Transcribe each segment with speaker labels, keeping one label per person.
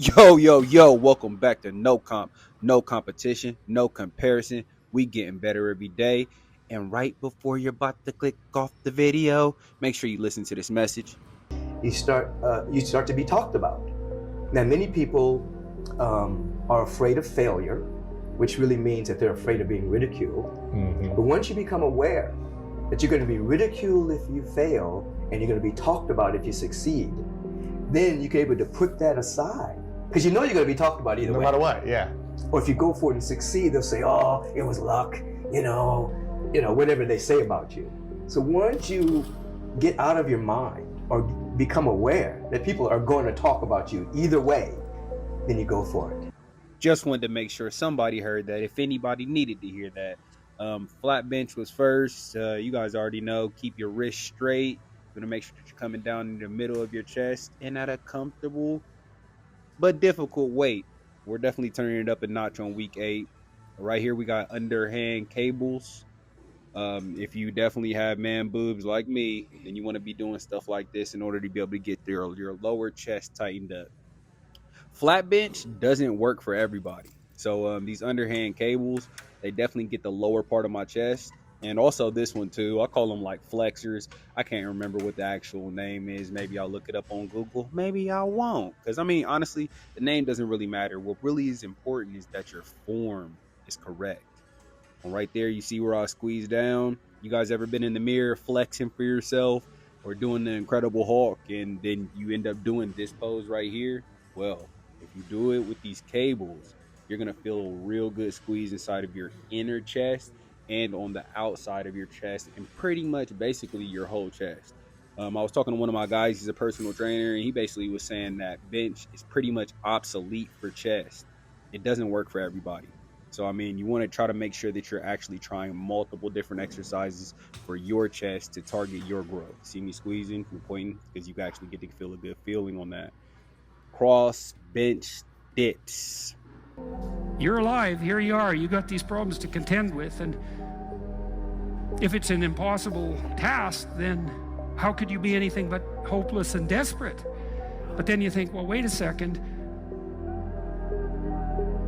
Speaker 1: Yo, welcome back to No Comp. No competition, no comparison. We getting better every day. And right before you're about to click off the video, make sure you listen to this message.
Speaker 2: You start to be talked about. Now, many people are afraid of failure, which really means that they're afraid of being ridiculed. But once you become aware that you're going to be ridiculed if you fail and you're going to be talked about if you succeed, then you're able to put that aside because you know you're going to be talked about either
Speaker 3: No
Speaker 2: way.
Speaker 3: matter what, yeah.
Speaker 2: Or if you go for it and succeed, they'll say, "Oh, it was luck," whatever they say about you. So once you get out of your mind or become aware that people are going to talk about you either way, then you go for it.
Speaker 1: Just wanted to make sure somebody heard that if anybody needed to hear that. Flat bench was first. You guys already know, keep your wrist straight. You're going to make sure that you're coming down in the middle of your chest and at a comfortable but difficult weight. We're definitely turning it up a notch on week 8. Right here, we got underhand cables. If you definitely have man boobs like me, then you want to be doing stuff like this in order to be able to get your lower chest tightened up. Flat bench doesn't work for everybody. So these underhand cables, they definitely get the lower part of my chest. And also this one too. I call them like flexors. I can't remember what the actual name is. Maybe I'll look it up on Google. Maybe I won't. Because I mean, honestly, the name doesn't really matter. What really is important is that your form is correct. And right there, you see where I squeeze down. You guys ever been in the mirror flexing for yourself or doing the Incredible Hulk and then you end up doing this pose right here? Well, if you do it with these cables, you're going to feel a real good squeeze inside of your inner chest and on the outside of your chest and pretty much basically your whole chest. I was talking to one of my guys, he's a personal trainer, and he basically was saying that bench is pretty much obsolete for chest. It doesn't work for everybody. So, I mean, you want to try to make sure that you're actually trying multiple different exercises for your chest to target your growth. See me squeezing and pointing because you actually get to feel a good feeling on that. Cross bench dips.
Speaker 4: You're alive, here you are, you got these problems to contend with, and if it's an impossible task, then how could you be anything but hopeless and desperate? But then you think, well, wait a second,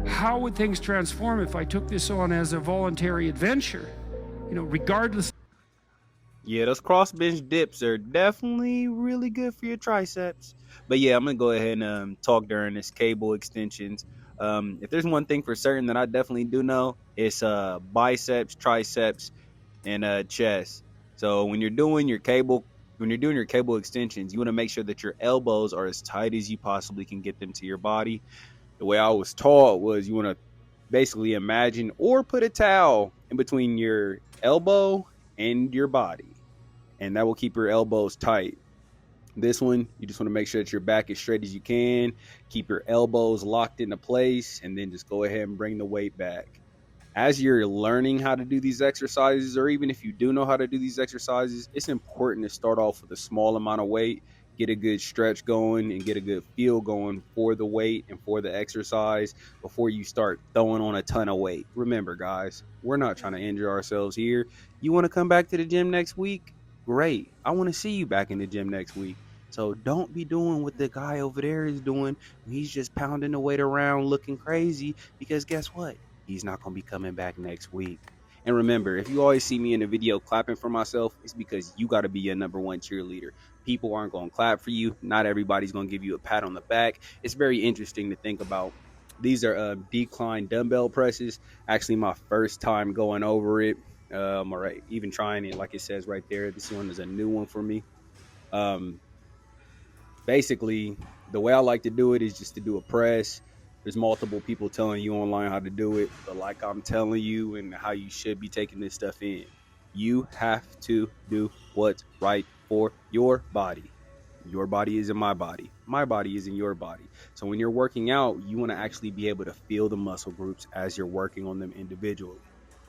Speaker 4: how would things transform if I took this on as a voluntary adventure? Regardless.
Speaker 1: Yeah, those cross bench dips are definitely really good for your triceps. But yeah, I'm gonna go ahead and talk during this cable extensions. If there's one thing for certain that I definitely do know, it's biceps, triceps, and chest. So when you're doing your cable extensions, you want to make sure that your elbows are as tight as you possibly can get them to your body. The way I was taught was you want to basically imagine or put a towel in between your elbow and your body, and that will keep your elbows tight. This one, you just want to make sure that your back is straight as you can, keep your elbows locked into place, and then just go ahead and bring the weight back. As you're learning how to do these exercises, or even if you do know how to do these exercises, it's important to start off with a small amount of weight, get a good stretch going, and get a good feel going for the weight and for the exercise before you start throwing on a ton of weight. Remember, guys, we're not trying to injure ourselves here. You want to come back to the gym next week? Great. I want to see you back in the gym next week. So don't be doing what the guy over there is doing. He's just pounding the weight around looking crazy because guess what? He's not going to be coming back next week. And remember, if you always see me in a video clapping for myself, it's because you got to be your number one cheerleader. People aren't going to clap for you. Not everybody's going to give you a pat on the back. It's very interesting to think about. These are decline dumbbell presses. Actually, my first time going over it. All right, even trying it, like it says right there. This one is a new one for me. Basically, the way I like to do it is just to do a press. There's multiple people telling you online how to do it, but like I'm telling you and how you should be taking this stuff in, you have to do what's right for your body. Your body isn't my body. My body isn't your body. So when you're working out, you want to actually be able to feel the muscle groups as you're working on them individually.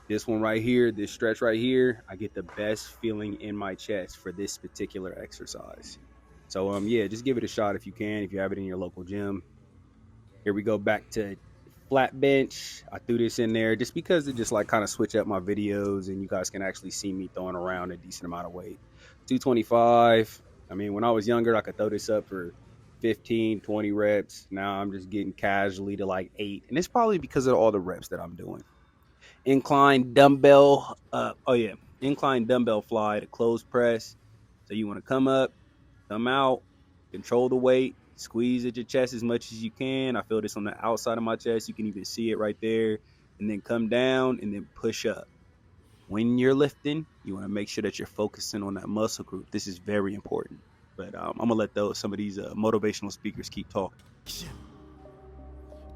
Speaker 1: This one right here, this stretch right here, I get the best feeling in my chest for this particular exercise. So yeah, just give it a shot if you can, if you have it in your local gym. Here we go back to flat bench. I threw this in there just because it just like kind of switch up my videos and you guys can actually see me throwing around a decent amount of weight. 225. I mean, when I was younger, I could throw this up for 15, 20 reps. Now I'm just getting casually to like 8. And it's probably because of all the reps that I'm doing. Incline dumbbell. Incline dumbbell fly to close press. So you want to come up, come out, control the weight, squeeze at your chest as much as you can. I feel this on the outside of my chest. You can even see it right there. And then come down and then push up. When you're lifting, you want to make sure that you're focusing on that muscle group. This is very important. But I'm gonna let some of these motivational speakers keep talking.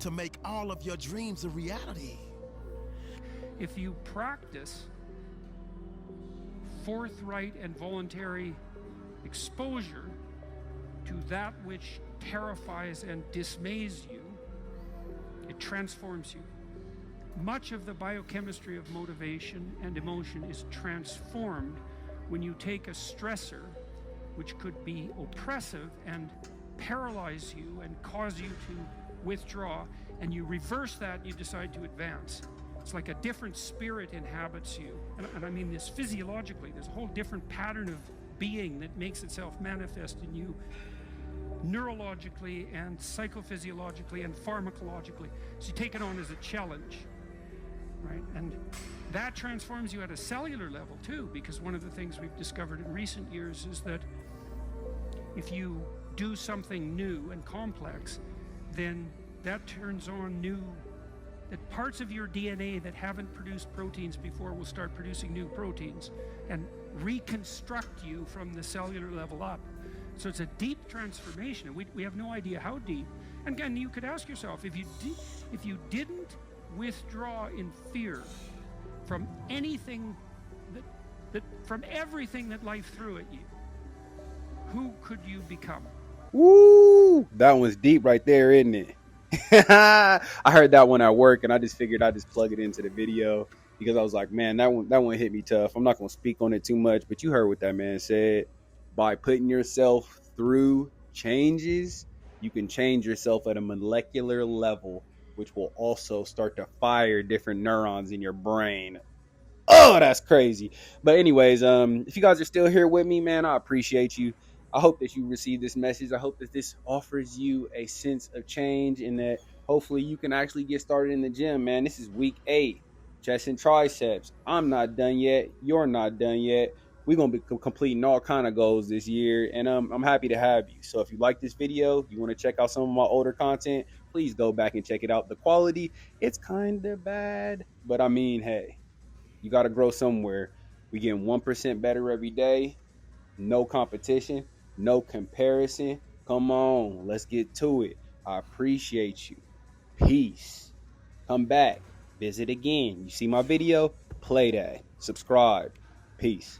Speaker 3: To make all of your dreams a reality.
Speaker 4: If you practice forthright and voluntary exposure to that which terrifies and dismays you, it transforms you. Much of the biochemistry of motivation and emotion is transformed when you take a stressor which could be oppressive and paralyze you and cause you to withdraw, and you reverse that and you decide to advance. It's like a different spirit inhabits you. And I mean this physiologically. There's a whole different pattern of being that makes itself manifest in you neurologically and psychophysiologically and pharmacologically. So you take it on as a challenge, right? And that transforms you at a cellular level too, because one of the things we've discovered in recent years is that if you do something new and complex, then that turns on that parts of your DNA that haven't produced proteins before will start producing new proteins and reconstruct you from the cellular level up. So it's a deep transformation. We have no idea how deep. And again, you could ask yourself, if you didn't withdraw in fear from anything from everything that life threw at you, who could you become?
Speaker 1: Woo! That one's deep right there, isn't it? I heard that one at work, and I just figured I'd just plug it into the video because I was like, man, that one hit me tough. I'm not going to speak on it too much, but you heard what that man said. By putting yourself through changes, you can change yourself at a molecular level, which will also start to fire different neurons in your brain. Oh, that's crazy. But anyways, if you guys are still here with me, man, I appreciate you. I hope that you receive this message. I hope that this offers you a sense of change and that hopefully you can actually get started in the gym, man. This is week 8, chest and triceps. I'm not done yet. You're not done yet. We're going to be completing all kind of goals this year, and I'm happy to have you. So if you like this video, you want to check out some of my older content, please go back and check it out. The quality, it's kind of bad, but I mean, hey, you got to grow somewhere. We getting 1% better every day. No competition, no comparison. Come on, let's get to it. I appreciate you. Peace. Come back. Visit again. You see my video? Play that. Subscribe. Peace.